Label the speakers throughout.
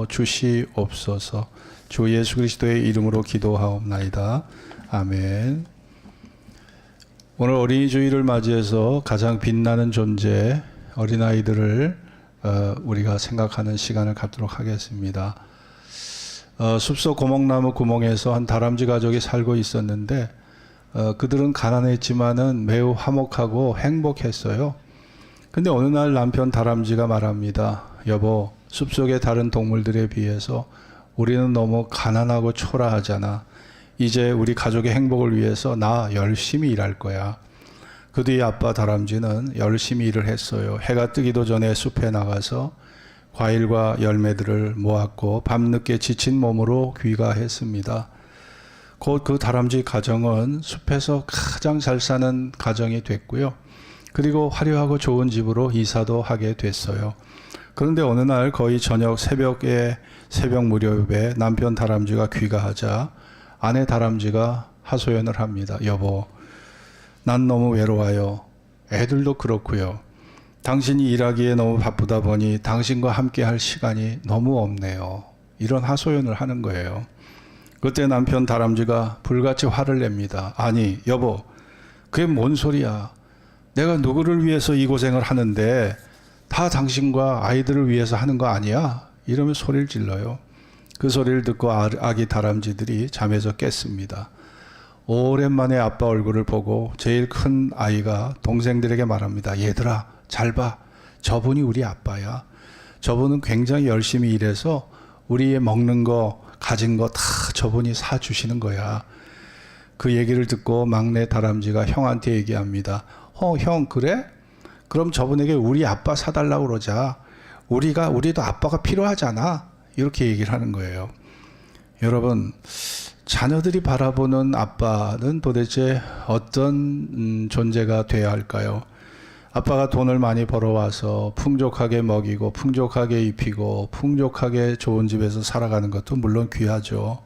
Speaker 1: 주시옵소서. 주 예수 그리스도의 이름으로 기도하옵나이다. 아멘. 오늘 어린이 주일을 맞이해서 가장 빛나는 존재 어린아이들을 우리가 생각하는 시간을 갖도록 하겠습니다. 숲속 고목나무 구멍에서 한 다람쥐 가족이 살고 있었는데 그들은 가난했지만은 매우 화목하고 행복했어요. 근데 어느 날 남편 다람쥐가 말합니다. 여보, 숲속의 다른 동물들에 비해서 우리는 너무 가난하고 초라하잖아. 이제 우리 가족의 행복을 위해서 나 열심히 일할 거야. 그 뒤에 아빠 다람쥐는 열심히 일을 했어요. 해가 뜨기도 전에 숲에 나가서 과일과 열매들을 모았고 밤늦게 지친 몸으로 귀가했습니다. 곧 그 다람쥐 가정은 숲에서 가장 잘 사는 가정이 됐고요. 그리고 화려하고 좋은 집으로 이사도 하게 됐어요. 그런데 어느 날 거의 저녁 새벽 무렵에 남편 다람쥐가 귀가하자 아내 다람쥐가 하소연을 합니다. 여보, 난 너무 외로워요. 애들도 그렇고요. 당신이 일하기에 너무 바쁘다 보니 당신과 함께 할 시간이 너무 없네요. 이런 하소연을 하는 거예요. 그때 남편 다람쥐가 불같이 화를 냅니다. 아니, 여보, 그게 뭔 소리야. 내가 누구를 위해서 이 고생을 하는데 다 당신과 아이들을 위해서 하는 거 아니야? 이러면 소리를 질러요. 그 소리를 듣고 아기 다람쥐들이 잠에서 깼습니다. 오랜만에 아빠 얼굴을 보고 제일 큰 아이가 동생들에게 말합니다. 얘들아, 잘 봐. 저분이 우리 아빠야. 저분은 굉장히 열심히 일해서 우리의 먹는 거, 가진 거 다 저분이 사주시는 거야. 그 얘기를 듣고 막내 다람쥐가 형한테 얘기합니다. 형, 그래? 그럼 저분에게 우리 아빠 사달라고 그러자. 우리도 아빠가 필요하잖아. 이렇게 얘기를 하는 거예요. 여러분, 자녀들이 바라보는 아빠는 도대체 어떤 존재가 돼야 할까요? 아빠가 돈을 많이 벌어와서 풍족하게 먹이고 풍족하게 입히고 풍족하게 좋은 집에서 살아가는 것도 물론 귀하죠.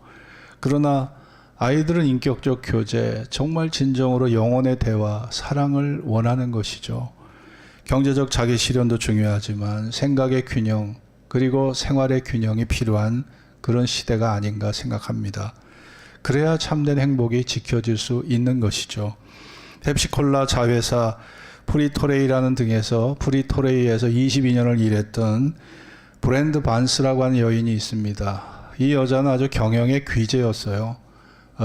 Speaker 1: 그러나 아이들은 인격적 교제, 정말 진정으로 영혼의 대화, 사랑을 원하는 것이죠. 경제적 자기 실현도 중요하지만 생각의 균형, 그리고 생활의 균형이 필요한 그런 시대가 아닌가 생각합니다. 그래야 참된 행복이 지켜질 수 있는 것이죠. 펩시콜라 자회사 프리토레이라는 등에서 프리토레이에서 22년을 일했던 브랜드 반스라고 하는 여인이 있습니다. 이 여자는 아주 경영의 귀재였어요.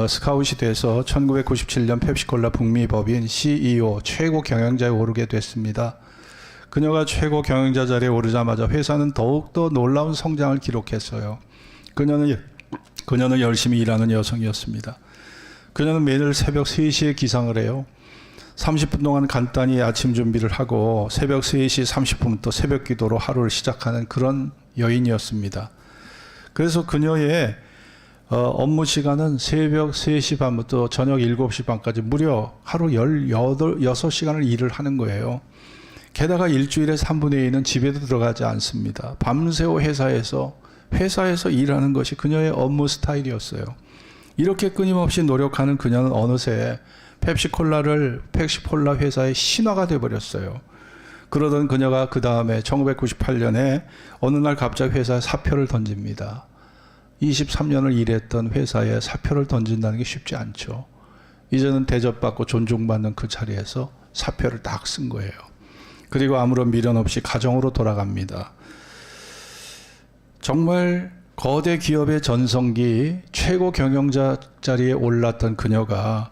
Speaker 1: 스카웃이 돼서 1997년 펩시콜라 북미 법인 CEO 최고 경영자에 오르게 됐습니다. 그녀가 최고 경영자 자리에 오르자마자 회사는 더욱더 놀라운 성장을 기록했어요. 그녀는 열심히 일하는 여성이었습니다. 그녀는 매일 새벽 3시에 기상을 해요. 30분 동안 간단히 아침 준비를 하고 새벽 3시 30분부터 새벽 기도로 하루를 시작하는 그런 여인이었습니다. 그래서 그녀의 업무 시간은 새벽 3시 반부터 저녁 7시 반까지 무려 하루 16시간을 일을 하는 거예요. 게다가 일주일에 3분의 2는 집에도 들어가지 않습니다. 밤새워 회사에서 일하는 것이 그녀의 업무 스타일이었어요. 이렇게 끊임없이 노력하는 그녀는 어느새 펩시콜라 회사의 신화가 되어버렸어요. 그러던 그녀가 그 다음에 1998년에 어느 날 갑자기 회사에 사표를 던집니다. 23년을 일했던 회사에 사표를 던진다는 게 쉽지 않죠. 이제는 대접받고 존중받는 그 자리에서 사표를 딱 쓴 거예요. 그리고 아무런 미련 없이 가정으로 돌아갑니다. 정말 거대 기업의 전성기 최고 경영자 자리에 올랐던 그녀가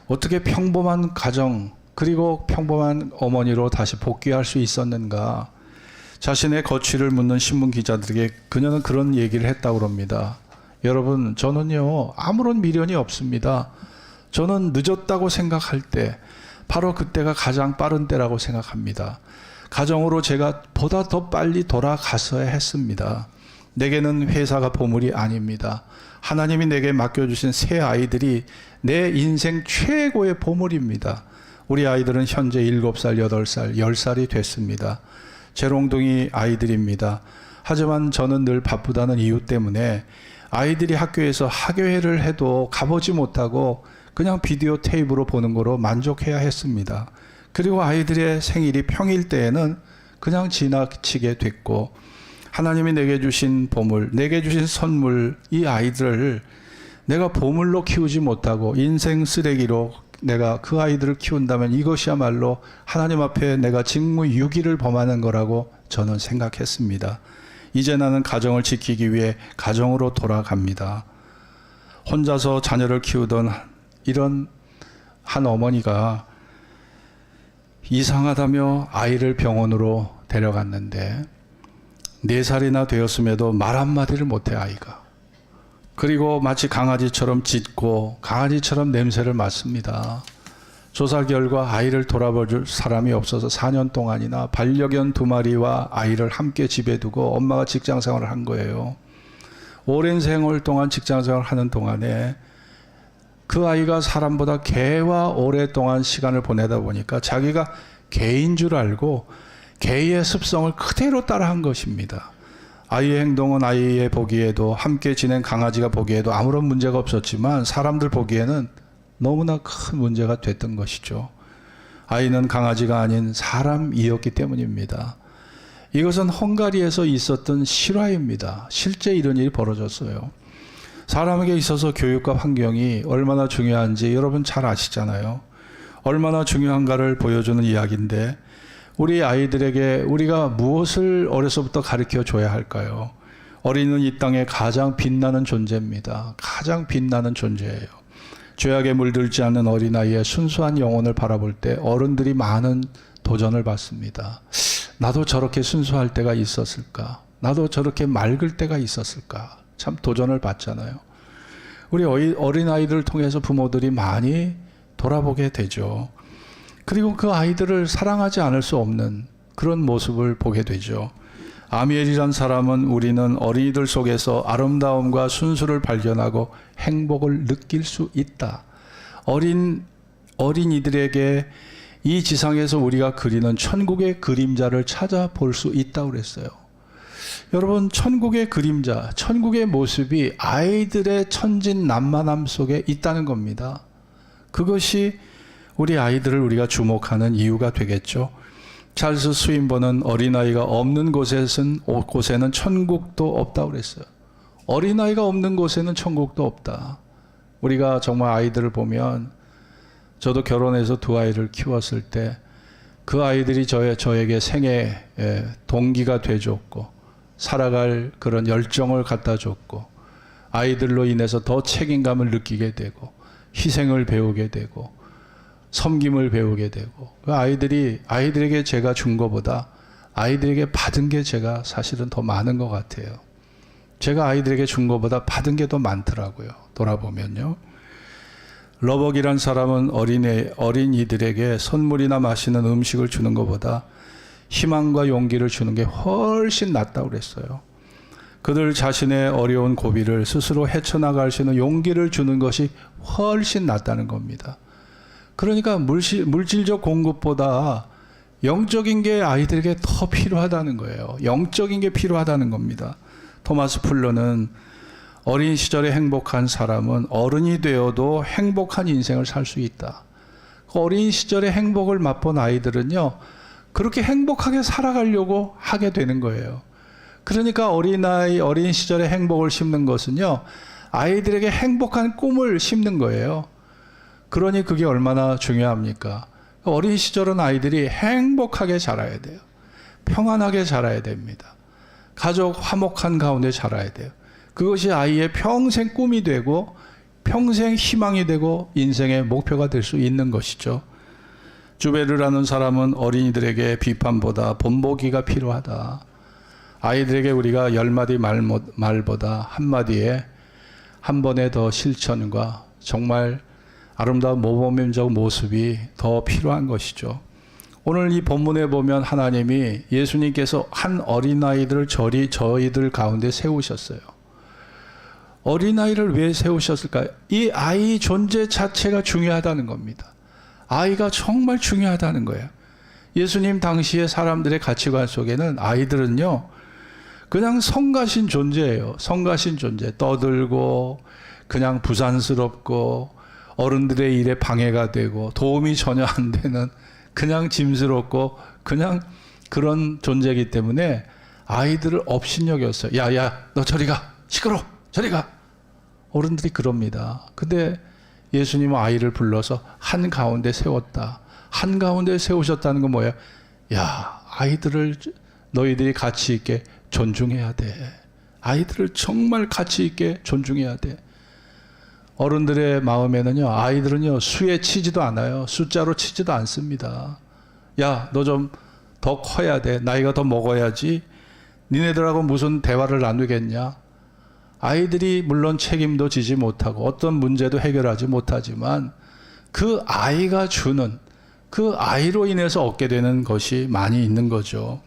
Speaker 1: 어떻게 평범한 가정 그리고 평범한 어머니로 다시 복귀할 수 있었는가? 자신의 거취를 묻는 신문 기자들에게 그녀는 그런 얘기를 했다고 합니다. 여러분, 저는요 아무런 미련이 없습니다. 저는 늦었다고 생각할 때 바로 그때가 가장 빠른 때라고 생각합니다. 가정으로 제가 보다 더 빨리 돌아갔어야 했습니다. 내게는 회사가 보물이 아닙니다. 하나님이 내게 맡겨주신 새 아이들이 내 인생 최고의 보물입니다. 우리 아이들은 현재 7살, 8살, 10살이 됐습니다. 재롱둥이 아이들입니다. 하지만 저는 늘 바쁘다는 이유 때문에 아이들이 학교에서 학예회를 해도 가보지 못하고 그냥 비디오 테이프로 보는 거로 만족해야 했습니다. 그리고 아이들의 생일이 평일 때에는 그냥 지나치게 됐고 하나님이 내게 주신 보물, 내게 주신 선물, 이 아이들을 내가 보물로 키우지 못하고 인생 쓰레기로 내가 그 아이들을 키운다면 이것이야말로 하나님 앞에 내가 직무유기를 범하는 거라고 저는 생각했습니다. 이제 나는 가정을 지키기 위해 가정으로 돌아갑니다. 혼자서 자녀를 키우던 이런 한 어머니가 이상하다며 아이를 병원으로 데려갔는데 4살이나 되었음에도 말 한마디를 못해 아이가. 그리고 마치 강아지처럼 짖고 강아지처럼 냄새를 맡습니다. 조사 결과 아이를 돌아볼 사람이 없어서 4년 동안이나 반려견 2마리와 아이를 함께 집에 두고 엄마가 직장 생활을 한 거예요. 오랜 생활 동안 직장 생활을 하는 동안에 그 아이가 사람보다 개와 오랫동안 시간을 보내다 보니까 자기가 개인 줄 알고 개의 습성을 그대로 따라한 것입니다. 아이의 행동은 아이의 보기에도 함께 지낸 강아지가 보기에도 아무런 문제가 없었지만 사람들 보기에는 너무나 큰 문제가 됐던 것이죠. 아이는 강아지가 아닌 사람이었기 때문입니다. 이것은 헝가리에서 있었던 실화입니다. 실제 이런 일이 벌어졌어요. 사람에게 있어서 교육과 환경이 얼마나 중요한지 여러분 잘 아시잖아요. 얼마나 중요한가를 보여주는 이야기인데 우리 아이들에게 우리가 무엇을 어려서부터 가르쳐 줘야 할까요? 어린이는 이 땅에 가장 빛나는 존재입니다. 가장 빛나는 존재예요. 죄악에 물들지 않는 어린아이의 순수한 영혼을 바라볼 때 어른들이 많은 도전을 받습니다. 나도 저렇게 순수할 때가 있었을까? 나도 저렇게 맑을 때가 있었을까? 참 도전을 받잖아요. 우리 어린아이들을 통해서 부모들이 많이 돌아보게 되죠. 그리고 그 아이들을 사랑하지 않을 수 없는 그런 모습을 보게 되죠. 아미엘이란 사람은 우리는 어린이들 속에서 아름다움과 순수를 발견하고 행복을 느낄 수 있다. 어린이들에게 이 지상에서 우리가 그리는 천국의 그림자를 찾아볼 수 있다고 그랬어요. 여러분, 천국의 그림자, 천국의 모습이 아이들의 천진난만함 속에 있다는 겁니다. 그것이 우리 아이들을 우리가 주목하는 이유가 되겠죠. 찰스 스윈버는 어린아이가 없는 곳에는 천국도 없다고 그랬어요. 어린아이가 없는 곳에는 천국도 없다. 우리가 정말 아이들을 보면 저도 결혼해서 2아이를 키웠을 때 그 아이들이 저에게 생애 동기가 돼줬고 살아갈 그런 열정을 갖다 줬고 아이들로 인해서 더 책임감을 느끼게 되고 희생을 배우게 되고 섬김을 배우게 되고 그 아이들에게 제가 준 것보다 아이들에게 받은 게 제가 사실은 더 많은 것 같아요. 제가 아이들에게 준 것보다 받은 게 더 많더라고요. 돌아보면요. 러벅이란 사람은 어린이들에게 선물이나 맛있는 음식을 주는 것보다 희망과 용기를 주는 게 훨씬 낫다고 그랬어요. 그들 자신의 어려운 고비를 스스로 헤쳐나갈 수 있는 용기를 주는 것이 훨씬 낫다는 겁니다. 그러니까 물질적 공급보다 영적인 게 아이들에게 더 필요하다는 거예요. 영적인 게 필요하다는 겁니다. 토마스 풀러는 어린 시절에 행복한 사람은 어른이 되어도 행복한 인생을 살 수 있다. 어린 시절의 행복을 맛본 아이들은요, 그렇게 행복하게 살아가려고 하게 되는 거예요. 그러니까 어린 시절의 행복을 심는 것은요, 아이들에게 행복한 꿈을 심는 거예요. 그러니 그게 얼마나 중요합니까? 어린 시절은 아이들이 행복하게 자라야 돼요. 평안하게 자라야 됩니다. 가족 화목한 가운데 자라야 돼요. 그것이 아이의 평생 꿈이 되고 평생 희망이 되고 인생의 목표가 될 수 있는 것이죠. 주베르라는 사람은 어린이들에게 비판보다 본보기가 필요하다. 아이들에게 우리가 10마디 말보다 한마디에 한 번에 더 실천과 정말 아름다운 모범적 모습이 더 필요한 것이죠. 오늘 이 본문에 보면 하나님이 예수님께서 한 어린아이들을 저희들 가운데 세우셨어요. 어린아이를 왜 세우셨을까요? 이 아이 존재 자체가 중요하다는 겁니다. 아이가 정말 중요하다는 거예요. 예수님 당시의 사람들의 가치관 속에는 아이들은요, 그냥 성가신 존재예요. 성가신 존재. 떠들고 그냥 부산스럽고 어른들의 일에 방해가 되고 도움이 전혀 안 되는 그냥 짐스럽고 그냥 그런 존재이기 때문에 아이들을 업신여겼어요. 야야, 너 저리 가. 시끄러. 저리 가. 어른들이 그럽니다. 근데 예수님은 아이를 불러서 한가운데 세웠다. 한가운데 세우셨다는 건 뭐예요? 야, 아이들을 너희들이 가치 있게 존중해야 돼. 아이들을 정말 가치 있게 존중해야 돼. 어른들의 마음에는요, 아이들은요, 수에 치지도 않아요. 숫자로 치지도 않습니다. 야, 너 좀 더 커야 돼. 나이가 더 먹어야지. 니네들하고 무슨 대화를 나누겠냐? 아이들이 물론 책임도 지지 못하고 어떤 문제도 해결하지 못하지만 그 아이가 주는, 그 아이로 인해서 얻게 되는 것이 많이 있는 거죠.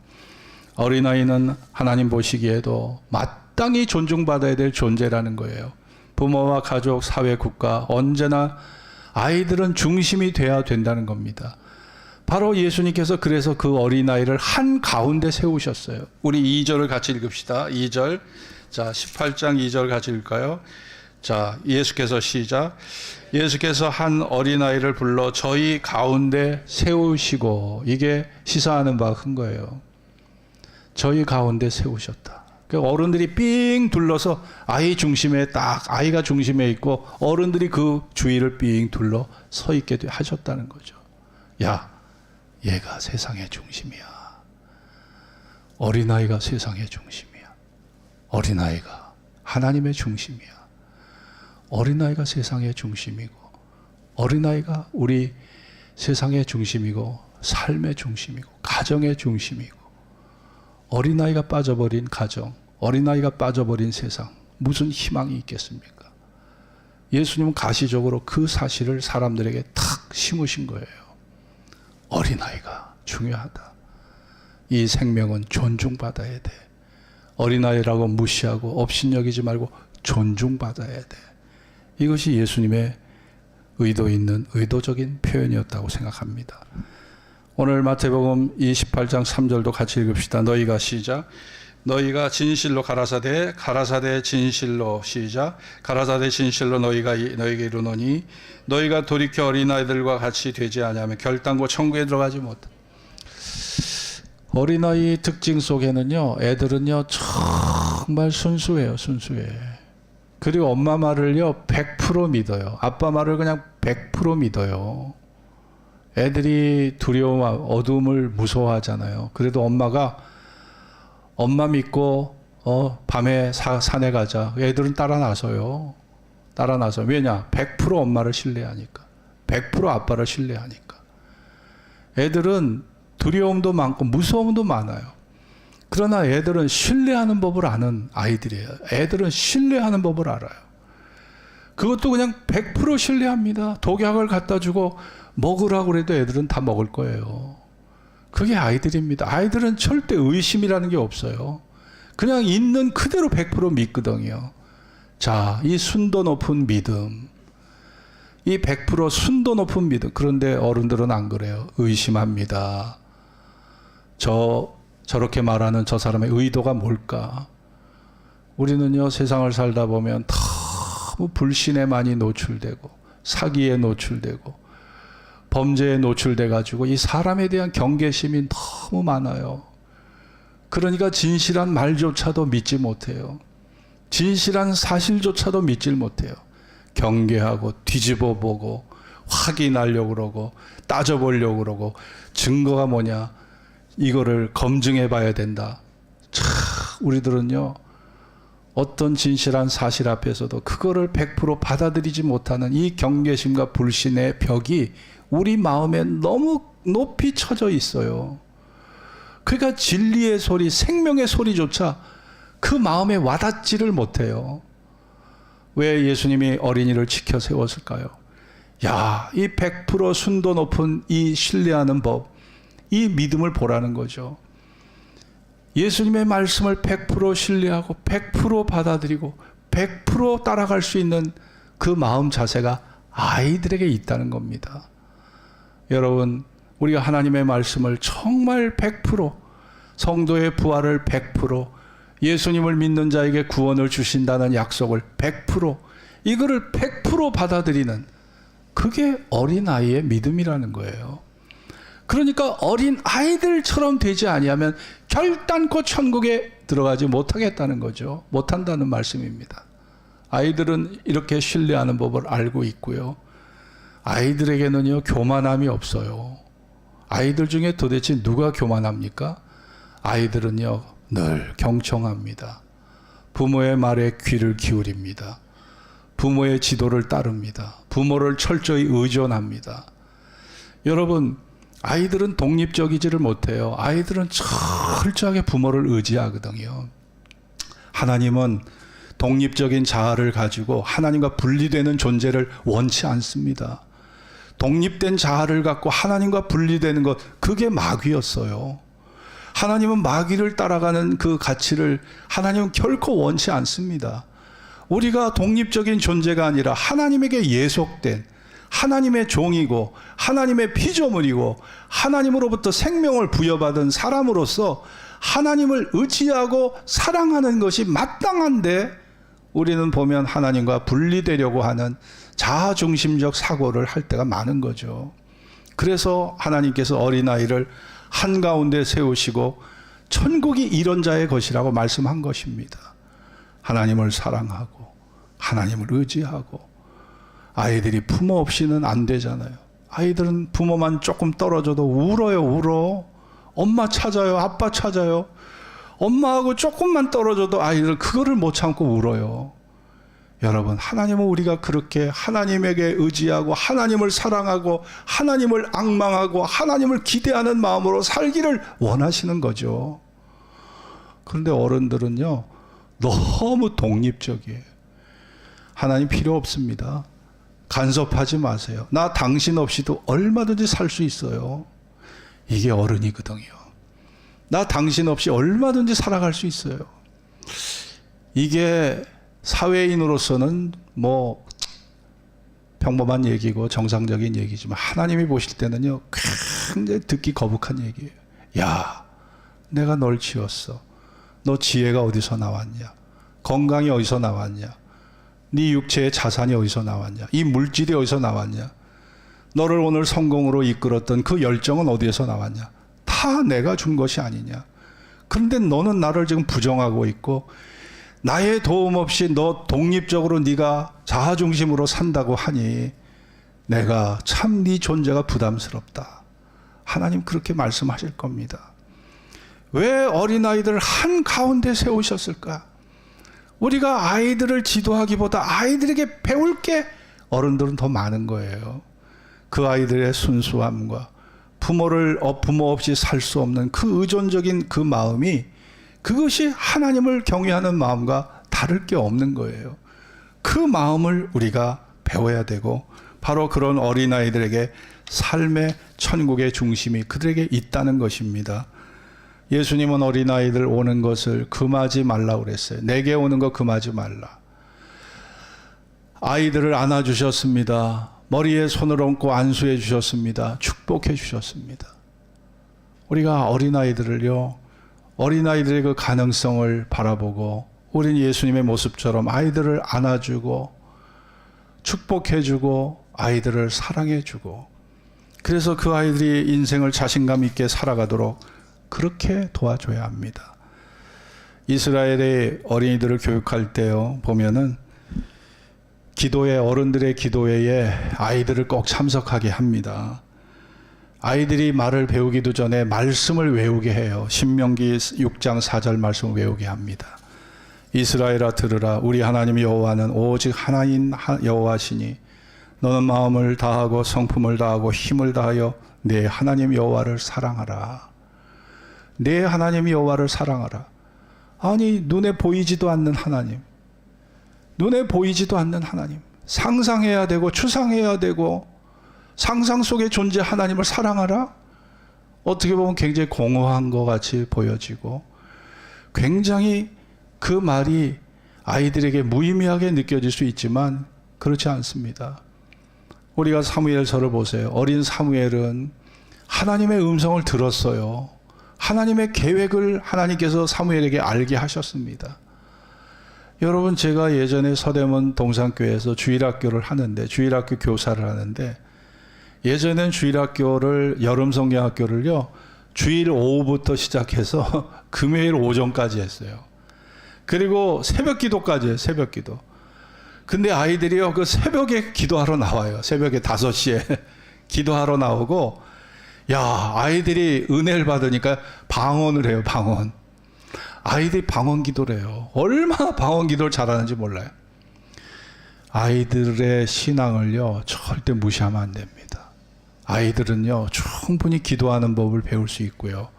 Speaker 1: 어린아이는 하나님 보시기에도 마땅히 존중받아야 될 존재라는 거예요. 부모와 가족, 사회, 국가 언제나 아이들은 중심이 돼야 된다는 겁니다. 바로 예수님께서 그래서 그 어린아이를 한가운데 세우셨어요. 우리 2절을 같이 읽읍시다. 2절. 자, 18장 2절 같이 읽을까요? 자, 예수께서 시작. 예수께서 한 어린아이를 불러 저희 가운데 세우시고, 이게 시사하는 바 큰 거예요. 저희 가운데 세우셨다. 그러니까 어른들이 삥 둘러서 아이 중심에 딱 아이가 중심에 있고 어른들이 그 주위를 삥 둘러 서 있게 하셨다는 거죠. 야, 얘가 세상의 중심이야. 어린아이가 세상의 중심이야. 어린아이가 하나님의 중심이야. 어린아이가 세상의 중심이고, 어린아이가 우리 세상의 중심이고, 삶의 중심이고, 가정의 중심이고, 어린아이가 빠져버린 가정, 어린아이가 빠져버린 세상, 무슨 희망이 있겠습니까? 예수님은 가시적으로 그 사실을 사람들에게 탁 심으신 거예요. 어린아이가 중요하다. 이 생명은 존중받아야 돼. 어린아이라고 무시하고 업신여기지 말고 존중받아야 돼. 이것이 예수님의 의도 있는 의도적인 표현이었다고 생각합니다. 오늘 마태복음 28장 3절도 같이 읽읍시다. 너희가 시작. 너희가 진실로 가라사대, 가라사대 진실로 시작. 가라사대 진실로 너희에게 이르노니 너희가 돌이켜 어린아이들과 같이 되지 아니하면 결단코 천국에 들어가지 못한다. 어린아이 특징 속에는요, 애들은요 정말 순수해요. 순수해. 그리고 엄마 말을요 100% 믿어요. 아빠 말을 그냥 100% 믿어요. 애들이 두려움, 어둠을 무서워하잖아요. 그래도 엄마가 엄마 믿고 밤에 산에 가자. 애들은 따라 나서요. 따라 나서. 왜냐? 100% 엄마를 신뢰하니까. 100% 아빠를 신뢰하니까. 애들은 두려움도 많고 무서움도 많아요. 그러나 애들은 신뢰하는 법을 아는 아이들이에요. 애들은 신뢰하는 법을 알아요. 그것도 그냥 100% 신뢰합니다. 독약을 갖다 주고 먹으라고 그래도 애들은 다 먹을 거예요. 그게 아이들입니다. 아이들은 절대 의심이라는 게 없어요. 그냥 있는 그대로 100% 믿거든요. 자, 이 순도 높은 믿음, 이 100% 순도 높은 믿음. 그런데 어른들은 안 그래요. 의심합니다. 저렇게 말하는 저 사람의 의도가 뭘까? 우리는요, 세상을 살다 보면 너무 불신에 많이 노출되고 사기에 노출되고 범죄에 노출돼 가지고 이 사람에 대한 경계심이 너무 많아요. 그러니까 진실한 말조차도 믿지 못해요. 진실한 사실조차도 믿질 못해요. 경계하고 뒤집어 보고 확인하려고 그러고 따져보려고 그러고 증거가 뭐냐 이거를 검증해 봐야 된다. 참 우리들은요 어떤 진실한 사실 앞에서도 그거를 100% 받아들이지 못하는 이 경계심과 불신의 벽이 우리 마음에 너무 높이 쳐져 있어요. 그러니까 진리의 소리, 생명의 소리조차 그 마음에 와닿지를 못해요. 왜 예수님이 어린이를 지켜 세웠을까요? 야, 이 100% 순도 높은 이 신뢰하는 법, 이 믿음을 보라는 거죠. 예수님의 말씀을 100% 신뢰하고 100% 받아들이고 100% 따라갈 수 있는 그 마음 자세가 아이들에게 있다는 겁니다. 여러분, 우리가 하나님의 말씀을 정말 100% 성도의 부활을 100% 예수님을 믿는 자에게 구원을 주신다는 약속을 100% 이거를 100% 받아들이는 그게 어린아이의 믿음이라는 거예요. 그러니까 어린 아이들처럼 되지 아니하면 결단코 천국에 들어가지 못하겠다는 거죠. 못한다는 말씀입니다. 아이들은 이렇게 신뢰하는 법을 알고 있고요. 아이들에게는요, 교만함이 없어요. 아이들 중에 도대체 누가 교만합니까? 아이들은요, 늘 경청합니다. 부모의 말에 귀를 기울입니다. 부모의 지도를 따릅니다. 부모를 철저히 의존합니다. 여러분, 아이들은 독립적이지를 못해요. 아이들은 철저하게 부모를 의지하거든요. 하나님은 독립적인 자아를 가지고 하나님과 분리되는 존재를 원치 않습니다. 독립된 자아를 갖고 하나님과 분리되는 것, 그게 마귀였어요. 하나님은 마귀를 따라가는 그 가치를 하나님은 결코 원치 않습니다. 우리가 독립적인 존재가 아니라 하나님에게 예속된 하나님의 종이고 하나님의 피조물이고 하나님으로부터 생명을 부여받은 사람으로서 하나님을 의지하고 사랑하는 것이 마땅한데, 우리는 보면 하나님과 분리되려고 하는 자아중심적 사고를 할 때가 많은 거죠. 그래서 하나님께서 어린아이를 한가운데 세우시고 천국이 이런 자의 것이라고 말씀한 것입니다. 하나님을 사랑하고 하나님을 의지하고. 아이들이 부모 없이는 안 되잖아요. 아이들은 부모만 조금 떨어져도 울어요, 울어. 엄마 찾아요, 아빠 찾아요. 엄마하고 조금만 떨어져도 아이들 그거를 못 참고 울어요. 여러분, 하나님은 우리가 그렇게 하나님에게 의지하고 하나님을 사랑하고 하나님을 앙망하고 하나님을 기대하는 마음으로 살기를 원하시는 거죠. 그런데 어른들은요, 너무 독립적이에요. 하나님 필요 없습니다. 간섭하지 마세요. 나 당신 없이도 얼마든지 살 수 있어요. 이게 어른이거든요. 나 당신 없이 얼마든지 살아갈 수 있어요. 이게 사회인으로서는 뭐 평범한 얘기고 정상적인 얘기지만 하나님이 보실 때는요, 굉장히 듣기 거북한 얘기예요. 야, 내가 널 지었어. 너 지혜가 어디서 나왔냐? 건강이 어디서 나왔냐? 네 육체의 자산이 어디서 나왔냐? 이 물질이 어디서 나왔냐? 너를 오늘 성공으로 이끌었던 그 열정은 어디에서 나왔냐? 다 내가 준 것이 아니냐? 그런데 너는 나를 지금 부정하고 있고 나의 도움 없이 너 독립적으로 네가 자아중심으로 산다고 하니 내가 참 네 존재가 부담스럽다. 하나님 그렇게 말씀하실 겁니다. 왜 어린아이들을 한가운데 세우셨을까? 우리가 아이들을 지도하기보다 아이들에게 배울 게 어른들은 더 많은 거예요. 그 아이들의 순수함과 부모 없이 살 수 없는 그 의존적인 그 마음이, 그것이 하나님을 경외하는 마음과 다를 게 없는 거예요. 그 마음을 우리가 배워야 되고, 바로 그런 어린아이들에게 삶의 천국의 중심이 그들에게 있다는 것입니다. 예수님은 어린아이들 오는 것을 금하지 말라고 그랬어요. 내게 오는 거 금하지 말라. 아이들을 안아주셨습니다. 머리에 손을 얹고 안수해 주셨습니다. 축복해 주셨습니다. 우리가 어린아이들을요, 어린아이들의 그 가능성을 바라보고 우린 예수님의 모습처럼 아이들을 안아주고 축복해주고 아이들을 사랑해주고, 그래서 그 아이들이 인생을 자신감 있게 살아가도록 그렇게 도와줘야 합니다. 이스라엘의 어린이들을 교육할 때요, 보면은 기도회, 어른들의 기도회에 아이들을 꼭 참석하게 합니다. 아이들이 말을 배우기도 전에 말씀을 외우게 해요. 신명기 6장 4절 말씀을 외우게 합니다. 이스라엘아 들으라. 우리 하나님 여호와는 오직 하나인 여호와시니 너는 마음을 다하고 성품을 다하고 힘을 다하여 내 하나님 여호와를 사랑하라. 내 하나님 여호와를 사랑하라. 아니, 눈에 보이지도 않는 하나님, 눈에 보이지도 않는 하나님, 상상해야 되고 추상해야 되고 상상 속에 존재 하나님을 사랑하라? 어떻게 보면 굉장히 공허한 것 같이 보여지고 굉장히 그 말이 아이들에게 무의미하게 느껴질 수 있지만 그렇지 않습니다. 우리가 사무엘서를 보세요. 어린 사무엘은 하나님의 음성을 들었어요. 하나님의 계획을 하나님께서 사무엘에게 알게 하셨습니다. 여러분, 제가 예전에 서대문 동산교회에서 주일학교를 하는데, 주일학교 교사를 하는데, 예전엔 주일학교를 여름 성경학교를요 주일 오후부터 시작해서 금요일 오전까지 했어요. 그리고 새벽 기도까지 해요. 새벽 기도. 근데 아이들이요 그 새벽에 기도하러 나와요. 새벽에 5시에 기도하러 나오고, 야, 아이들이 은혜를 받으니까 방언을 해요. 방언. 아이들이 방언 기도를 해요. 얼마나 방언 기도를 잘하는지 몰라요. 아이들의 신앙을요 절대 무시하면 안 됩니다. 아이들은요 충분히 기도하는 법을 배울 수 있고요,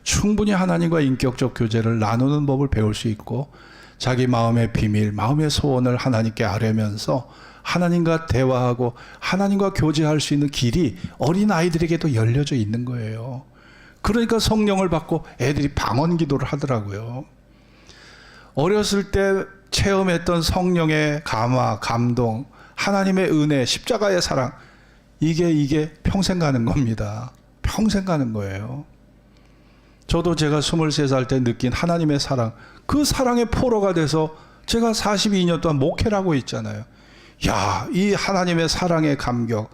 Speaker 1: 충분히 하나님과 인격적 교제를 나누는 법을 배울 수 있고, 자기 마음의 비밀, 마음의 소원을 하나님께 아뢰면서 하나님과 대화하고 하나님과 교제할 수 있는 길이 어린 아이들에게도 열려져 있는 거예요. 그러니까 성령을 받고 애들이 방언 기도를 하더라고요. 어렸을 때 체험했던 성령의 감화, 감동, 하나님의 은혜, 십자가의 사랑, 이게 평생 가는 겁니다. 평생 가는 거예요. 저도 제가 23살 때 느낀 하나님의 사랑, 그 사랑의 포로가 돼서 제가 42년 동안 목회를 하고 있잖아요. 야, 이 하나님의 사랑의 감격,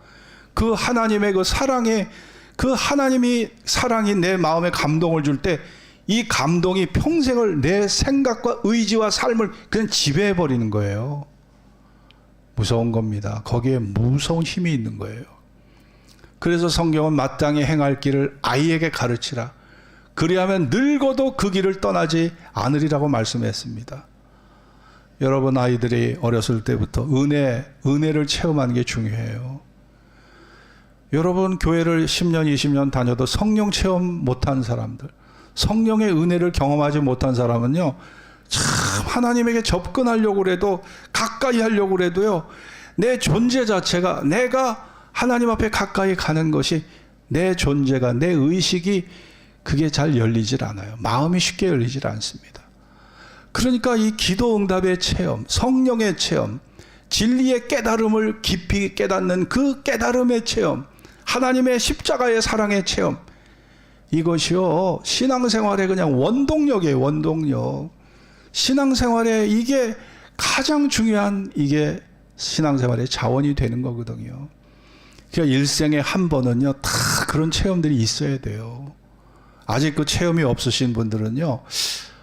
Speaker 1: 그 하나님의 그 사랑의, 그 하나님이 사랑이 내 마음에 감동을 줄 때 이 감동이 평생을 내 생각과 의지와 삶을 그냥 지배해버리는 거예요. 무서운 겁니다. 거기에 무서운 힘이 있는 거예요. 그래서 성경은 마땅히 행할 길을 아이에게 가르치라. 그리하면 늙어도 그 길을 떠나지 않으리라고 말씀했습니다. 여러분 아이들이 어렸을 때부터 은혜를 체험하는 게 중요해요. 여러분 교회를 10년, 20년 다녀도 성령 체험 못한 사람들, 성령의 은혜를 경험하지 못한 사람은요, 참 하나님에게 접근하려고 그래도, 가까이 하려고 그래도요, 내 존재 자체가, 내가 하나님 앞에 가까이 가는 것이, 내 존재가, 내 의식이 그게 잘 열리질 않아요. 마음이 쉽게 열리질 않습니다. 그러니까 이 기도 응답의 체험, 성령의 체험, 진리의 깨달음을 깊이 깨닫는 그 깨달음의 체험, 하나님의 십자가의 사랑의 체험, 이것이요 신앙생활의 그냥 원동력이에요. 원동력. 신앙생활에 이게 가장 중요한, 이게 신앙생활의 자원이 되는 거거든요. 그러니까 일생에 한 번은요 다 그런 체험들이 있어야 돼요. 아직 그 체험이 없으신 분들은요,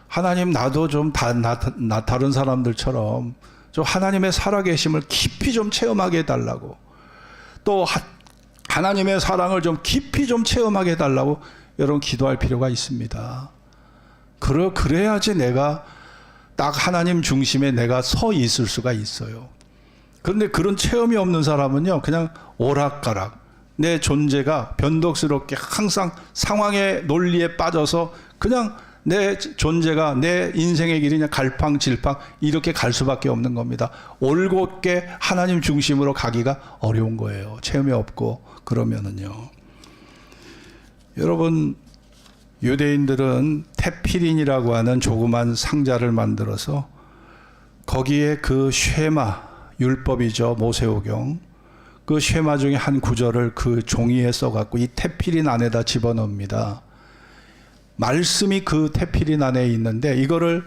Speaker 1: 하나님 나도 좀 다른 사람들처럼 좀 하나님의 살아계심을 깊이 좀 체험하게 해달라고, 또 하나님의 사랑을 좀 깊이 좀 체험하게 해달라고 여러분 기도할 필요가 있습니다. 그래야지 내가 딱 하나님 중심에 내가 서 있을 수가 있어요. 그런데 그런 체험이 없는 사람은요 그냥 오락가락, 내 존재가 변덕스럽게 항상 상황의 논리에 빠져서 그냥 내 존재가, 내 인생의 길이 그냥 갈팡질팡 이렇게 갈 수밖에 없는 겁니다. 올곧게 하나님 중심으로 가기가 어려운 거예요. 체험이 없고 그러면은요. 여러분 유대인들은 테피린이라고 하는 조그만 상자를 만들어서 거기에 그 쉐마, 율법이죠, 모세오경, 그 쉐마 중에 한 구절을 그 종이에 써갖고 이 테피린 안에다 집어넣습니다. 말씀이 그 테피린 안에 있는데 이거를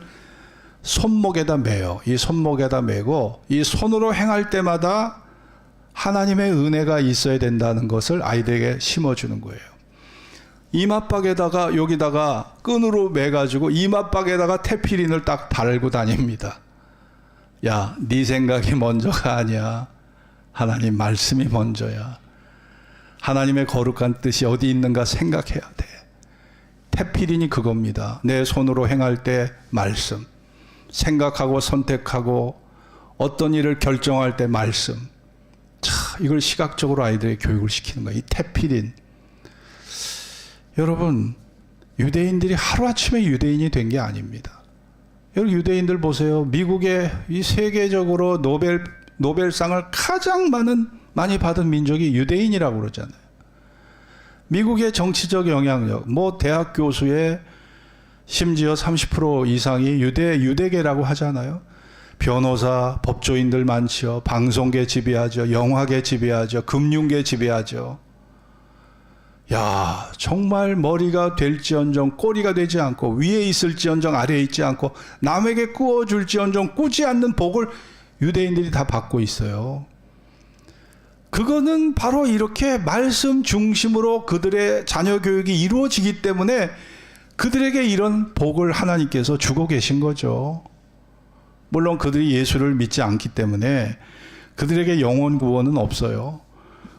Speaker 1: 손목에다 매요. 이 손목에다 매고 이 손으로 행할 때마다 하나님의 은혜가 있어야 된다는 것을 아이들에게 심어주는 거예요. 이맛박에다가 여기다가 끈으로 매가지고 이맛박에다가 테피린을 딱 달고 다닙니다. 야, 네 생각이 먼저가 아니야. 하나님 말씀이 먼저야. 하나님의 거룩한 뜻이 어디 있는가 생각해야 돼. 테피린이 그겁니다. 내 손으로 행할 때 말씀, 생각하고 선택하고 어떤 일을 결정할 때 말씀. 자, 이걸 시각적으로 아이들에게 교육을 시키는 거예요. 이 테피린. 여러분, 유대인들이 하루아침에 유대인이 된 게 아닙니다. 여러분 유대인들 보세요. 미국의 이 세계적으로 노벨상을 가장 많이 받은 민족이 유대인이라고 그러잖아요. 미국의 정치적 영향력, 대학 교수의 심지어 30% 이상이 유대계라고 하잖아요. 변호사, 법조인들 많죠. 방송계 지배하죠. 영화계 지배하죠. 금융계 지배하죠. 야, 정말 머리가 될지언정 꼬리가 되지 않고 위에 있을지언정 아래에 있지 않고 남에게 꾸어줄지언정 꾸지 않는 복을 유대인들이 다 받고 있어요. 그거는 바로 이렇게 말씀 중심으로 그들의 자녀 교육이 이루어지기 때문에 그들에게 이런 복을 하나님께서 주고 계신 거죠. 물론 그들이 예수를 믿지 않기 때문에 그들에게 영혼 구원은 없어요.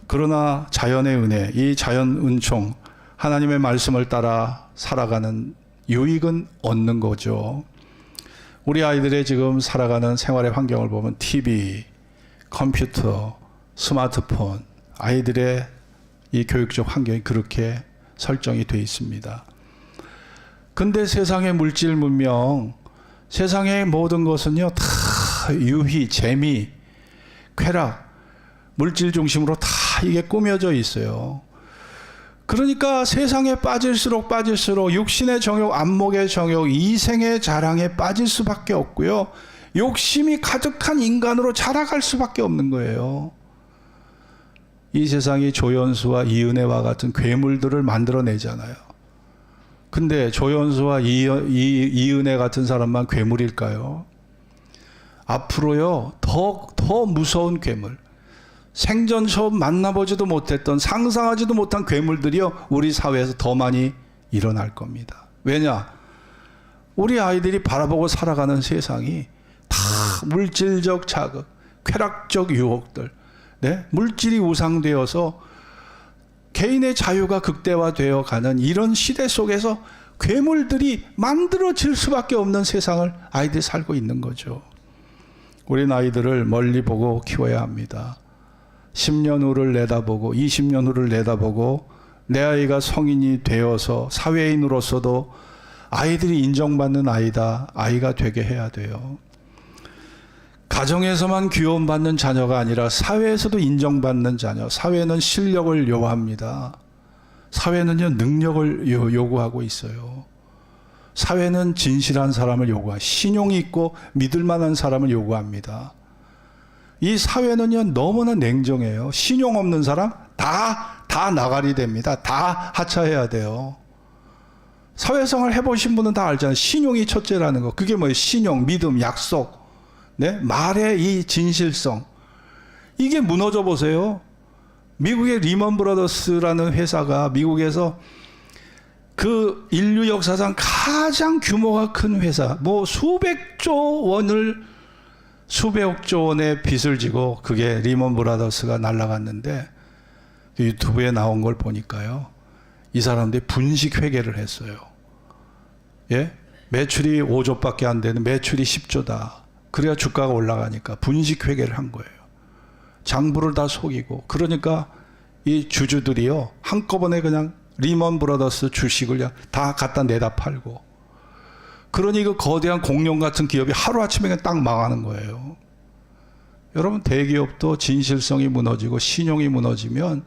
Speaker 1: 그러나 자연의 은혜, 이 자연 은총, 하나님의 말씀을 따라 살아가는 유익은 얻는 거죠. 우리 아이들의 지금 살아가는 생활의 환경을 보면 TV, 컴퓨터, 스마트폰, 아이들의 이 교육적 환경이 그렇게 설정이 되어 있습니다. 근데 세상의 물질 문명, 세상의 모든 것은요, 다 유희, 재미, 쾌락, 물질 중심으로 다 이게 꾸며져 있어요. 그러니까 세상에 빠질수록 육신의 정욕, 안목의 정욕, 이생의 자랑에 빠질 수밖에 없고요. 욕심이 가득한 인간으로 자라갈 수밖에 없는 거예요. 이 세상이 조연수와 이은혜와 같은 괴물들을 만들어내잖아요. 근데 조연수와 이은혜 같은 사람만 괴물일까요? 앞으로요, 더 무서운 괴물, 생전 처음 만나보지도 못했던, 상상하지도 못한 괴물들이요, 우리 사회에서 더 많이 일어날 겁니다. 왜냐? 우리 아이들이 바라보고 살아가는 세상이 다 물질적 자극, 쾌락적 유혹들, 네? 물질이 우상되어서 개인의 자유가 극대화되어 가는 이런 시대 속에서 괴물들이 만들어질 수밖에 없는 세상을 아이들이 살고 있는 거죠. 우리 아이들을 멀리 보고 키워야 합니다. 10년 후를 내다보고 20년 후를 내다보고 내 아이가 성인이 되어서 사회인으로서도 아이들이 인정받는 아이가 되게 해야 돼요. 가정에서만 귀여움받는 자녀가 아니라 사회에서도 인정받는 자녀. 사회는 실력을 요구합니다. 사회는요, 능력을 요구하고 있어요. 사회는 진실한 사람을 요구합니다. 신용이 있고 믿을 만한 사람을 요구합니다. 이 사회는요, 너무나 냉정해요. 신용 없는 사람 다 나가리 됩니다. 다 하차해야 돼요. 사회생활 해보신 분은 다 알잖아요. 신용이 첫째라는 거. 그게 뭐예요? 신용, 믿음, 약속, 네? 말의 이 진실성. 이게 무너져 보세요. 미국의 리먼 브라더스라는 회사가 미국에서 그 인류 역사상 가장 규모가 큰 회사, 뭐 수백억 조 원의 빚을 지고 그게 리먼 브라더스가 날아갔는데 그 유튜브에 나온 걸 보니까요, 이 사람들이 분식 회계를 했어요. 예? 매출이 5조밖에 안 되는 매출이 10조다. 그래야 주가가 올라가니까 분식 회계를 한 거예요. 장부를 다 속이고. 그러니까 이 주주들이요, 한꺼번에 그냥 리먼 브라더스 주식을 그냥 다 갖다 내다 팔고. 그러니 그 거대한 공룡 같은 기업이 하루아침에 그냥 딱 망하는 거예요. 여러분, 대기업도 진실성이 무너지고 신용이 무너지면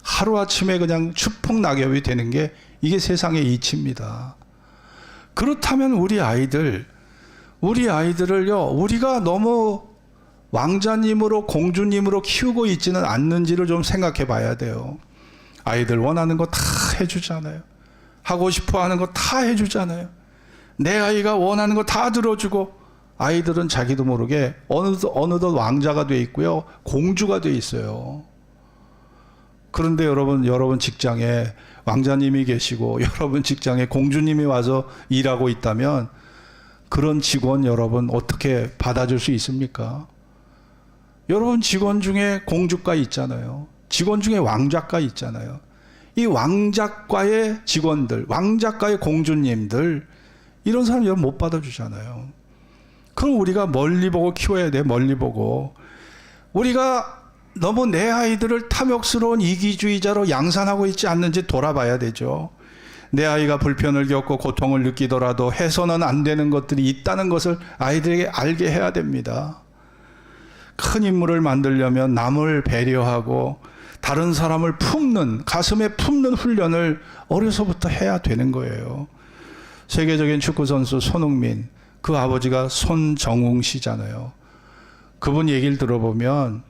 Speaker 1: 하루아침에 그냥 추풍낙엽이 되는 게 이게 세상의 이치입니다. 그렇다면 우리 아이들을요, 우리가 너무 왕자님으로 공주님으로 키우고 있지는 않는지를 좀 생각해 봐야 돼요. 아이들 원하는 거 다 해주잖아요. 하고 싶어 하는 거 다 해주잖아요. 내 아이가 원하는 거 다 들어주고, 아이들은 자기도 모르게 어느덧 왕자가 돼 있고요, 공주가 돼 있어요. 그런데 여러분 직장에 왕자님이 계시고 여러분 직장에 공주님이 와서 일하고 있다면 그런 직원 여러분 어떻게 받아줄 수 있습니까? 여러분 직원 중에 공주가 있잖아요. 직원 중에 왕작가 있잖아요. 이 왕작과의 직원들, 왕작과의 공주님들, 이런 사람 여러분 못 받아주잖아요. 그럼 우리가 멀리 보고 키워야 돼. 멀리 보고. 우리가 너무 내 아이들을 탐욕스러운 이기주의자로 양산하고 있지 않는지 돌아봐야 되죠. 내 아이가 불편을 겪고 고통을 느끼더라도 해서는 안 되는 것들이 있다는 것을 아이들에게 알게 해야 됩니다. 큰 인물을 만들려면 남을 배려하고 다른 사람을 가슴에 품는 훈련을 어려서부터 해야 되는 거예요. 세계적인 축구선수 손흥민, 그 아버지가 손정웅 씨잖아요. 그분 얘기를 들어보면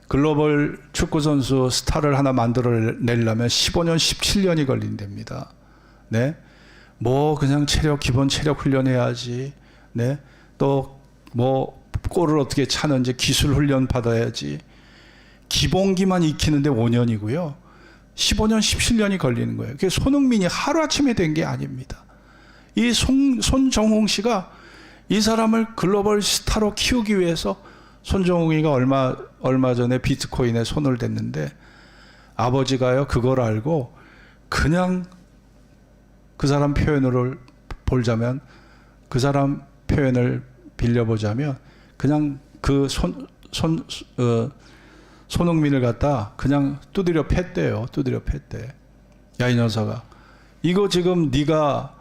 Speaker 1: 글로벌 축구선수 스타를 하나 만들어내려면 15년, 17년이 걸린답니다. 네? 그냥 기본 체력 훈련해야지. 네? 또 골을 어떻게 차는지 기술 훈련 받아야지. 기본기만 익히는데 5년이고요. 15년, 17년이 걸리는 거예요. 그게 손흥민이 하루아침에 된 게 아닙니다. 이 손정홍 씨가 이 사람을 글로벌 스타로 키우기 위해서 손정홍이가 얼마 전에 비트코인에 손을 댔는데 아버지가요, 그걸 알고 그냥 그 사람 표현을 보자면, 그 사람 표현을 빌려보자면 그냥 그 손흥민을 갖다 그냥 두드려 팼대요. 두드려 팼대. 야, 이 녀석아, 이거 지금 네가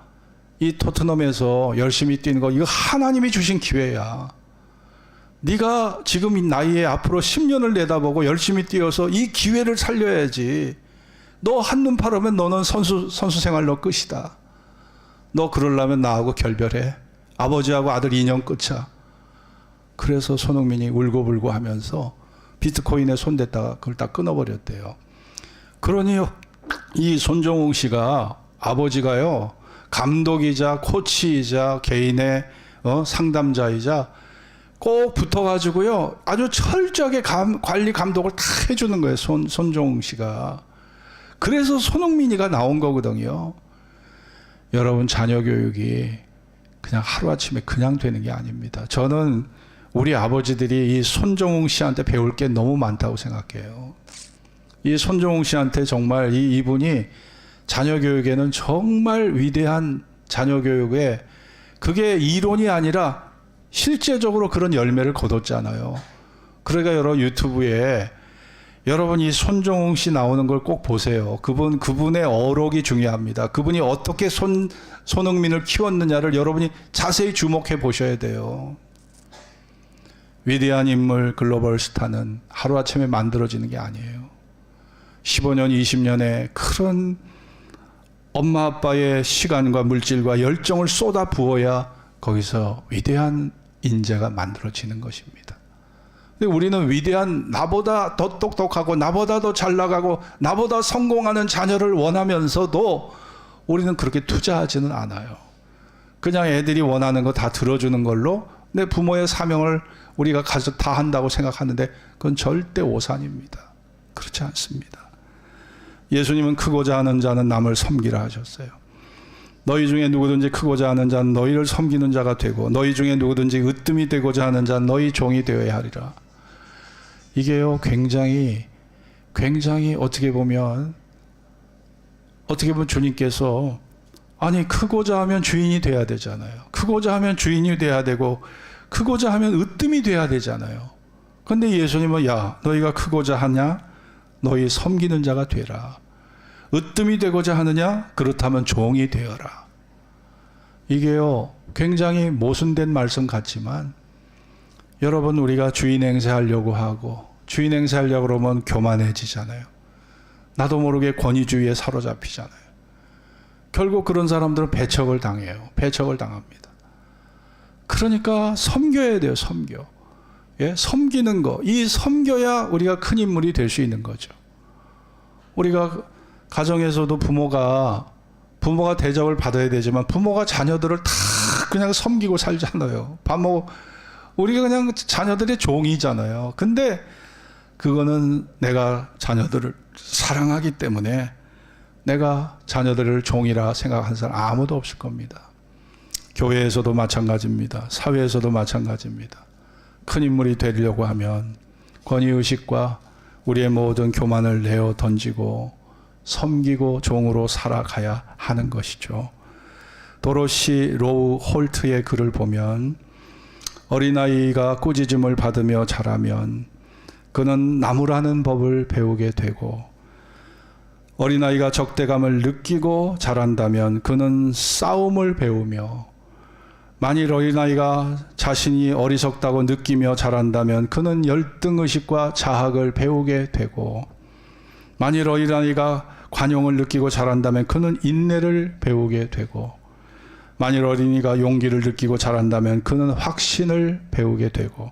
Speaker 1: 이 토트넘에서 열심히 뛰는 거 이거 하나님이 주신 기회야. 네가 지금 이 나이에 앞으로 10년을 내다보고 열심히 뛰어서 이 기회를 살려야지. 너 한눈 팔으면 너는 선수 생활 너 끝이다. 너 그러려면 나하고 결별해. 아버지하고 아들 인연 끝이야. 그래서 손흥민이 울고불고 하면서 비트코인에 손댔다가 그걸 다 끊어버렸대요. 그러니 이 손정홍 씨가 아버지가요, 감독이자 코치이자 개인의 상담자이자 꼭 붙어가지고요, 아주 철저하게 관리 감독을 다 해주는 거예요. 손정홍 씨가. 그래서 손흥민이가 나온 거거든요. 여러분, 자녀 교육이 그냥 하루아침에 그냥 되는 게 아닙니다. 저는 우리 아버지들이 이 손정홍 씨한테 배울 게 너무 많다고 생각해요. 이 손정홍 씨한테 정말 이분이 자녀 교육에는 정말 위대한 자녀 교육에, 그게 이론이 아니라 실제적으로 그런 열매를 거뒀잖아요. 그러니까 여러 유튜브에 여러분 이 손정홍 씨 나오는 걸 꼭 보세요. 그분의 어록이 중요합니다. 그분이 어떻게 손흥민을 키웠느냐를 여러분이 자세히 주목해 보셔야 돼요. 위대한 인물, 글로벌 스타는 하루아침에 만들어지는 게 아니에요. 15년, 20년의 그런 엄마 아빠의 시간과 물질과 열정을 쏟아 부어야 거기서 위대한 인재가 만들어지는 것입니다. 근데 우리는 위대한, 나보다 더 똑똑하고 나보다 더 잘 나가고 나보다 성공하는 자녀를 원하면서도 우리는 그렇게 투자하지는 않아요. 그냥 애들이 원하는 거 다 들어주는 걸로 내 부모의 사명을 우리가 가서 다 한다고 생각하는데 그건 절대 오산입니다. 그렇지 않습니다. 예수님은 크고자 하는 자는 남을 섬기라 하셨어요. 너희 중에 누구든지 크고자 하는 자는 너희를 섬기는 자가 되고, 너희 중에 누구든지 으뜸이 되고자 하는 자는 너희 종이 되어야 하리라. 이게요, 굉장히 어떻게 보면 주님께서, 아니, 크고자 하면 주인이 돼야 되잖아요. 크고자 하면 주인이 돼야 되고, 크고자 하면 으뜸이 돼야 되잖아요. 근데 예수님은, 야, 너희가 크고자 하냐? 너희 섬기는 자가 되라. 으뜸이 되고자 하느냐? 그렇다면 종이 되어라. 이게요, 굉장히 모순된 말씀 같지만, 여러분, 우리가 주인 행세하려고 하고, 주인 행세하려고 그러면 교만해지잖아요. 나도 모르게 권위주의에 사로잡히잖아요. 결국 그런 사람들은 배척을 당해요. 배척을 당합니다. 그러니까 섬겨야 돼요. 섬겨. 예? 섬기는 거. 이 섬겨야 우리가 큰 인물이 될 수 있는 거죠. 우리가 가정에서도 부모가 대접을 받아야 되지만 부모가 자녀들을 다 그냥 섬기고 살잖아요. 우리가 그냥 자녀들의 종이잖아요. 근데 그거는 내가 자녀들을 사랑하기 때문에 내가 자녀들을 종이라 생각하는 사람 아무도 없을 겁니다. 교회에서도 마찬가지입니다. 사회에서도 마찬가지입니다. 큰 인물이 되려고 하면 권위의식과 우리의 모든 교만을 내어 던지고 섬기고 종으로 살아가야 하는 것이죠. 도로시 로우 홀트의 글을 보면, 어린아이가 꾸짖음을 받으며 자라면 그는 나무라는 법을 배우게 되고, 어린아이가 적대감을 느끼고 자란다면 그는 싸움을 배우며, 만일 어린아이가 자신이 어리석다고 느끼며 자란다면 그는 열등의식과 자학을 배우게 되고, 만일 어린아이가 관용을 느끼고 자란다면 그는 인내를 배우게 되고, 만일 어린이가 용기를 느끼고 자란다면 그는 확신을 배우게 되고,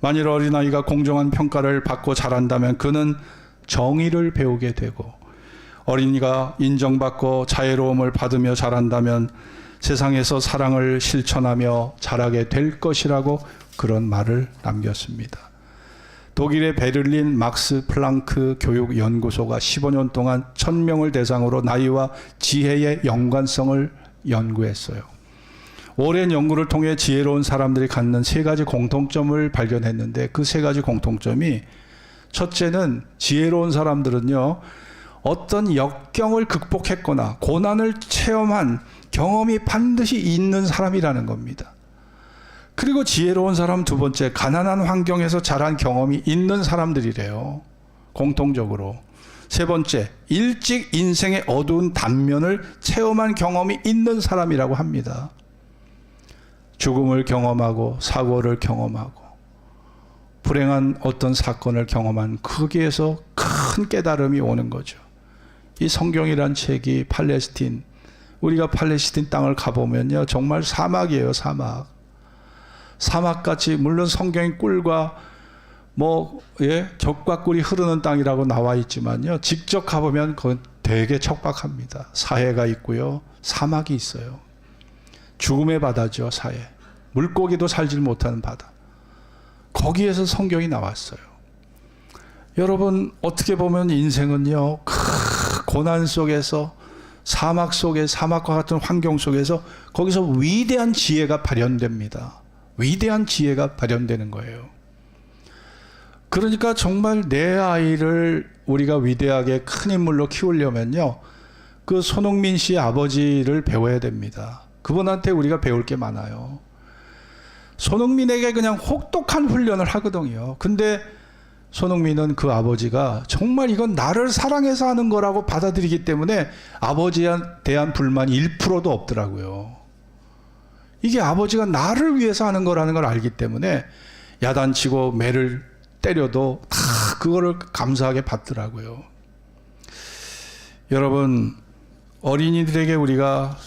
Speaker 1: 만일 어린아이가 공정한 평가를 받고 자란다면 그는 정의를 배우게 되고, 어린이가 인정받고 자애로움을 받으며 자란다면 세상에서 사랑을 실천하며 자라게 될 것이라고 그런 말을 남겼습니다. 독일의 베를린 막스 플랑크 교육연구소가 15년 동안 1000명을 대상으로 나이와 지혜의 연관성을 연구했어요. 오랜 연구를 통해 지혜로운 사람들이 갖는 3가지 공통점을 발견했는데, 그 3가지 공통점이, 첫째는 지혜로운 사람들은요, 어떤 역경을 극복했거나 고난을 체험한 경험이 반드시 있는 사람이라는 겁니다. 그리고 지혜로운 사람 두 번째, 가난한 환경에서 자란 경험이 있는 사람들이래요. 공통적으로. 세 번째, 일찍 인생의 어두운 단면을 체험한 경험이 있는 사람이라고 합니다. 죽음을 경험하고 사고를 경험하고 불행한 어떤 사건을 경험한 거기에서 큰 깨달음이 오는 거죠. 이 성경이란 책이 팔레스틴, 우리가 팔레스틴 땅을 가보면요, 정말 사막이에요. 사막같이, 물론 성경의 꿀과 젖과 꿀이 흐르는 땅이라고 나와 있지만요, 직접 가보면 그건 되게 척박합니다. 사해가 있고요, 사막이 있어요. 죽음의 바다죠. 사해. 물고기도 살질 못하는 바다. 거기에서 성경이 나왔어요. 여러분, 어떻게 보면 인생은요, 고난 속에서, 사막 속에, 사막과 같은 환경 속에서 거기서 위대한 지혜가 발현됩니다. 위대한 지혜가 발현되는 거예요. 그러니까 정말 내 아이를 우리가 위대하게 큰 인물로 키우려면요, 그 손흥민 씨 아버지를 배워야 됩니다. 그분한테 우리가 배울 게 많아요. 손흥민에게 그냥 혹독한 훈련을 하거든요. 근데 손흥민은 그 아버지가 정말 이건 나를 사랑해서 하는 거라고 받아들이기 때문에 아버지에 대한 불만이 1%도 없더라고요. 이게 아버지가 나를 위해서 하는 거라는 걸 알기 때문에 야단치고 매를 때려도 다 그거를 감사하게 받더라고요. 여러분, 어린이들에게 우리가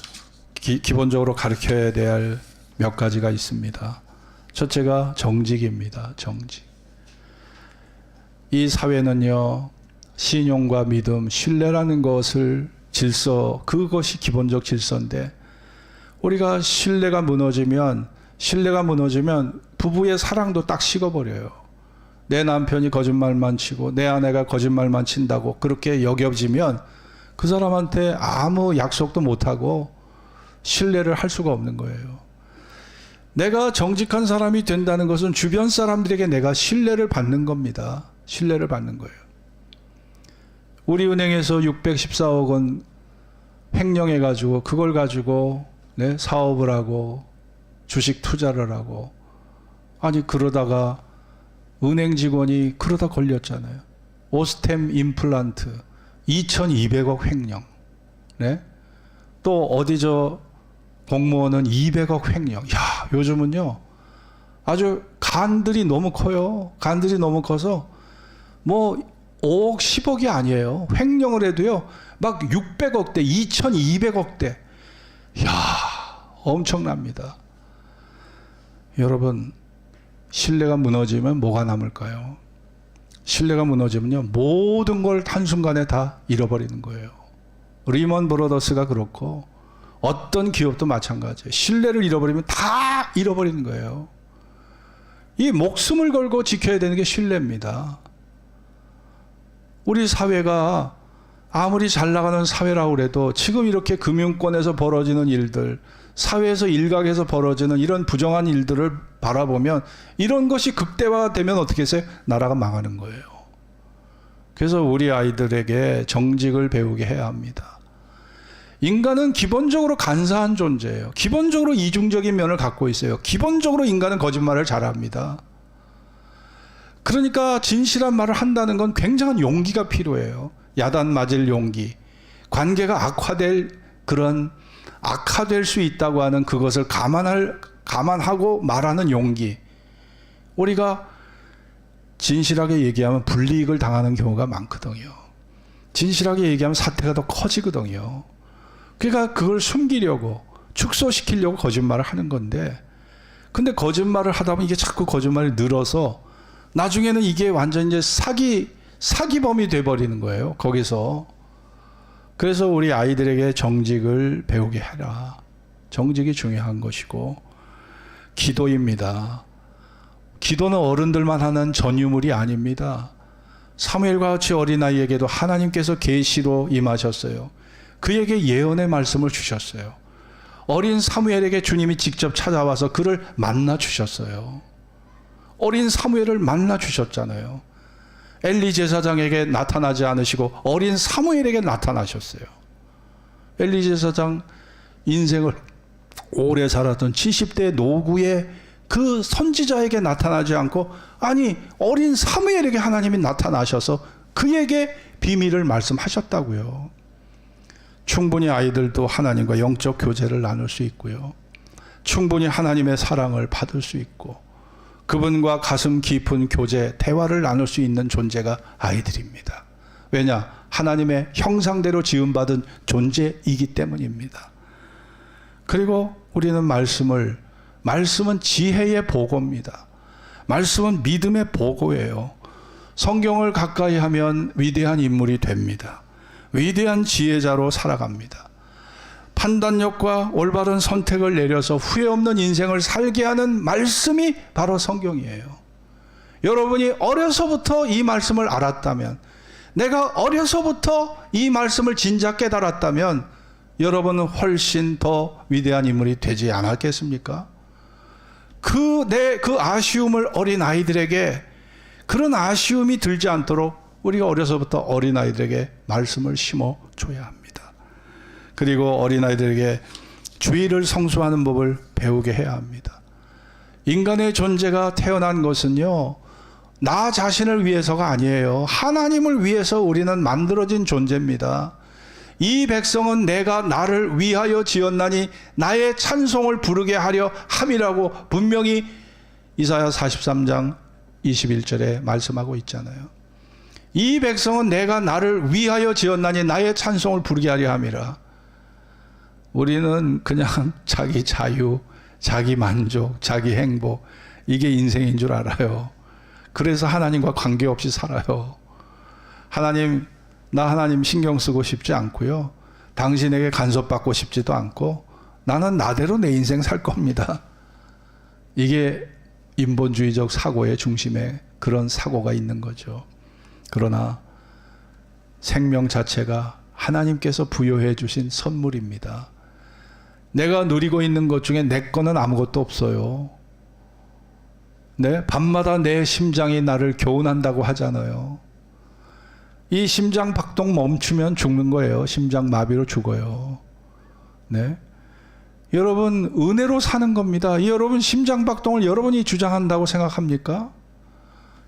Speaker 1: 기본적으로 가르쳐야 될 몇 가지가 있습니다. 첫째가 정직입니다. 정직. 이 사회는요, 신용과 믿음, 신뢰라는 것을 질서, 그것이 기본적 질서인데, 우리가 신뢰가 무너지면 부부의 사랑도 딱 식어버려요. 내 남편이 거짓말만 치고 내 아내가 거짓말만 친다고 그렇게 여겨지면 그 사람한테 아무 약속도 못하고 신뢰를 할 수가 없는 거예요. 내가 정직한 사람이 된다는 것은 주변 사람들에게 내가 신뢰를 받는 겁니다. 신뢰를 받는 거예요. 우리은행에서 614억 원 횡령해가지고 그걸 가지고 사업을 하고 주식 투자를 하고, 아니 그러다가 은행 직원이 그러다 걸렸잖아요. 오스템 임플란트 2200억 횡령. 또 어디 공무원은 200억 횡령. 야, 요즘은요, 아주 간들이 너무 커요. 간들이 너무 커서 5억, 10억이 아니에요. 횡령을 해도요, 막 600억대, 2200억대. 야, 엄청납니다. 여러분, 신뢰가 무너지면 뭐가 남을까요? 신뢰가 무너지면요, 모든 걸 한순간에 다 잃어버리는 거예요. 리먼 브로더스가 그렇고 어떤 기업도 마찬가지예요. 신뢰를 잃어버리면 다 잃어버리는 거예요. 이 목숨을 걸고 지켜야 되는 게 신뢰입니다. 우리 사회가 아무리 잘 나가는 사회라고 해도 지금 이렇게 금융권에서 벌어지는 일들, 사회에서 일각에서 벌어지는 이런 부정한 일들을 바라보면 이런 것이 극대화되면 어떻게 해서 나라가 망하는 거예요. 그래서 우리 아이들에게 정직을 배우게 해야 합니다. 인간은 기본적으로 간사한 존재예요. 기본적으로 이중적인 면을 갖고 있어요. 기본적으로 인간은 거짓말을 잘합니다. 그러니까 진실한 말을 한다는 건 굉장한 용기가 필요해요. 야단 맞을 용기, 관계가 악화될 수 있다고 하는 그것을 감안하고 말하는 용기. 우리가 진실하게 얘기하면 불이익을 당하는 경우가 많거든요. 진실하게 얘기하면 사태가 더 커지거든요. 그러니까 그걸 숨기려고, 축소시키려고 거짓말을 하는 건데, 근데 거짓말을 하다 보면 이게 자꾸 거짓말이 늘어서 나중에는 이게 완전 이제 사기범이 돼버리는 거예요. 거기서. 그래서 우리 아이들에게 정직을 배우게 해라. 정직이 중요한 것이고, 기도입니다. 기도는 어른들만 하는 전유물이 아닙니다. 사무엘과 같이 어린아이에게도 하나님께서 계시로 임하셨어요. 그에게 예언의 말씀을 주셨어요. 어린 사무엘에게 주님이 직접 찾아와서 그를 만나 주셨어요. 어린 사무엘을 만나 주셨잖아요. 엘리 제사장에게 나타나지 않으시고 어린 사무엘에게 나타나셨어요. 엘리 제사장 인생을 오래 살았던 70대 노구의 그 선지자에게 나타나지 않고, 아니 어린 사무엘에게 하나님이 나타나셔서 그에게 비밀을 말씀하셨다고요. 충분히 아이들도 하나님과 영적 교제를 나눌 수 있고요. 충분히 하나님의 사랑을 받을 수 있고 그분과 가슴 깊은 교제, 대화를 나눌 수 있는 존재가 아이들입니다. 왜냐? 하나님의 형상대로 지음받은 존재이기 때문입니다. 그리고 우리는 말씀은 지혜의 보고입니다. 말씀은 믿음의 보고예요. 성경을 가까이 하면 위대한 인물이 됩니다. 위대한 지혜자로 살아갑니다. 판단력과 올바른 선택을 내려서 후회 없는 인생을 살게 하는 말씀이 바로 성경이에요. 여러분이 어려서부터 이 말씀을 알았다면, 내가 어려서부터 이 말씀을 진작 깨달았다면 여러분은 훨씬 더 위대한 인물이 되지 않았겠습니까? 그 아쉬움을 어린 아이들에게, 그런 아쉬움이 들지 않도록 우리가 어려서부터 어린아이들에게 말씀을 심어줘야 합니다. 그리고 어린아이들에게 주의를 성수하는 법을 배우게 해야 합니다. 인간의 존재가 태어난 것은요, 나 자신을 위해서가 아니에요. 하나님을 위해서 우리는 만들어진 존재입니다. 이 백성은 내가 나를 위하여 지었나니 나의 찬송을 부르게 하려 함이라고 분명히 이사야 43장 21절에 말씀하고 있잖아요. 이 백성은 내가 나를 위하여 지었나니 나의 찬송을 부르게 하려 함이라. 우리는 그냥 자기 자유, 자기 만족, 자기 행복, 이게 인생인 줄 알아요. 그래서 하나님과 관계없이 살아요. 나 하나님 신경 쓰고 싶지 않고요. 당신에게 간섭받고 싶지도 않고 나는 나대로 내 인생 살 겁니다. 이게 인본주의적 사고의 중심에 그런 사고가 있는 거죠. 그러나 생명 자체가 하나님께서 부여해 주신 선물입니다. 내가 누리고 있는 것 중에 내 거는 아무것도 없어요. 네? 밤마다 내 심장이 나를 교훈한다고 하잖아요. 이 심장 박동 멈추면 죽는 거예요. 심장 마비로 죽어요. 네? 여러분, 은혜로 사는 겁니다. 여러분 심장 박동을 여러분이 주장한다고 생각합니까?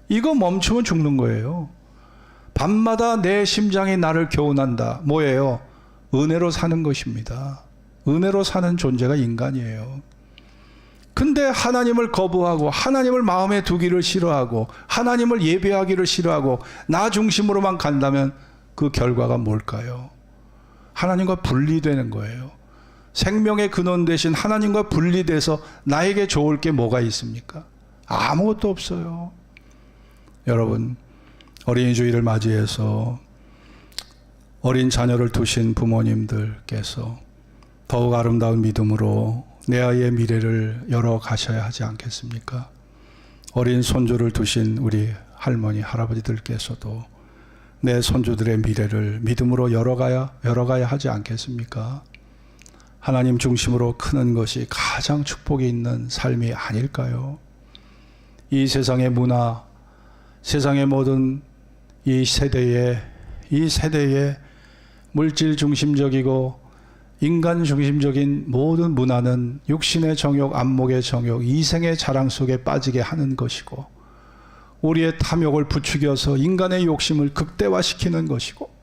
Speaker 1: 이거 멈추면 죽는 거예요. 밤마다 내 심장이 나를 교훈한다. 뭐예요? 은혜로 사는 것입니다. 은혜로 사는 존재가 인간이에요. 근데 하나님을 거부하고 하나님을 마음에 두기를 싫어하고 하나님을 예배하기를 싫어하고 나 중심으로만 간다면 그 결과가 뭘까요? 하나님과 분리되는 거예요. 생명의 근원 대신 하나님과 분리돼서 나에게 좋을 게 뭐가 있습니까? 아무것도 없어요. 여러분, 어린이 주일을 맞이해서 어린 자녀를 두신 부모님들께서 더욱 아름다운 믿음으로 내 아이의 미래를 열어가셔야 하지 않겠습니까? 어린 손주를 두신 우리 할머니, 할아버지들께서도 내 손주들의 미래를 믿음으로 열어가야 하지 않겠습니까? 하나님 중심으로 크는 것이 가장 축복이 있는 삶이 아닐까요? 이 세상의 문화, 세상의 모든 이 세대의 물질 중심적이고 인간 중심적인 모든 문화는 육신의 정욕, 안목의 정욕, 이생의 자랑 속에 빠지게 하는 것이고 우리의 탐욕을 부추겨서 인간의 욕심을 극대화시키는 것이고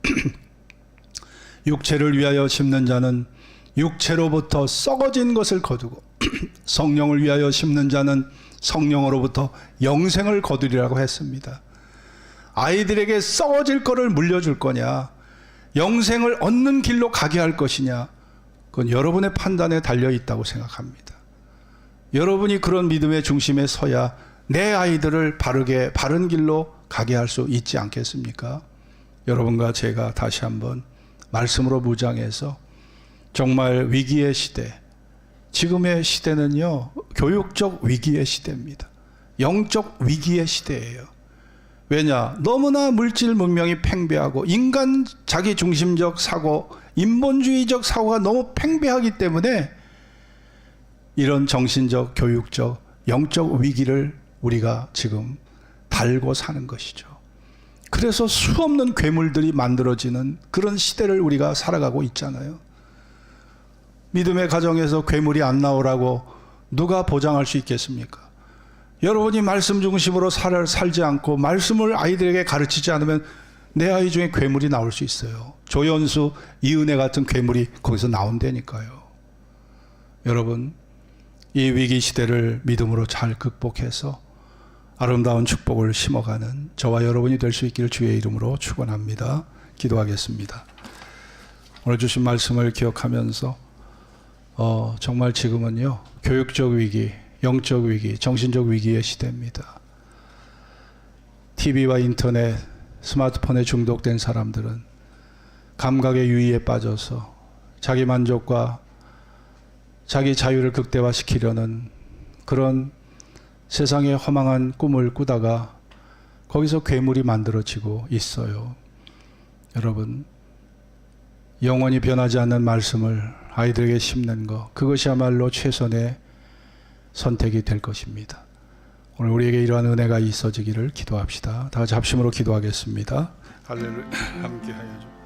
Speaker 1: 육체를 위하여 심는 자는 육체로부터 썩어진 것을 거두고 성령을 위하여 심는 자는 성령으로부터 영생을 거두리라고 했습니다. 아이들에게 썩어질 거를 물려줄 거냐, 영생을 얻는 길로 가게 할 것이냐, 그건 여러분의 판단에 달려 있다고 생각합니다. 여러분이 그런 믿음의 중심에 서야 내 아이들을 바른 길로 가게 할 수 있지 않겠습니까? 여러분과 제가 다시 한번 말씀으로 무장해서 정말 위기의 시대, 지금의 시대는요 교육적 위기의 시대입니다. 영적 위기의 시대예요. 왜냐? 너무나 물질 문명이 팽배하고 인간 자기중심적 사고, 인본주의적 사고가 너무 팽배하기 때문에 이런 정신적, 교육적, 영적 위기를 우리가 지금 달고 사는 것이죠. 그래서 수없는 괴물들이 만들어지는 그런 시대를 우리가 살아가고 있잖아요. 믿음의 가정에서 괴물이 안 나오라고 누가 보장할 수 있겠습니까? 여러분이 말씀 중심으로 살지 않고 말씀을 아이들에게 가르치지 않으면 내 아이 중에 괴물이 나올 수 있어요. 조연수, 이은혜 같은 괴물이 거기서 나온다니까요. 여러분, 이 위기 시대를 믿음으로 잘 극복해서 아름다운 축복을 심어가는 저와 여러분이 될 수 있기를 주의 이름으로 축원합니다. 기도하겠습니다. 오늘 주신 말씀을 기억하면서 정말 지금은요, 교육적 위기, 영적 위기, 정신적 위기의 시대입니다. TV와 인터넷, 스마트폰에 중독된 사람들은 감각의 유의에 빠져서 자기 만족과 자기 자유를 극대화시키려는 그런 세상의 허망한 꿈을 꾸다가 거기서 괴물이 만들어지고 있어요. 여러분, 영원히 변하지 않는 말씀을 아이들에게 심는 것, 그것이야말로 최선의 선택이 될 것입니다. 오늘 우리에게 이러한 은혜가 있어지기를 기도합시다. 다 같이 합심으로 기도하겠습니다. 할렐루야. 함께하여 주옵소서.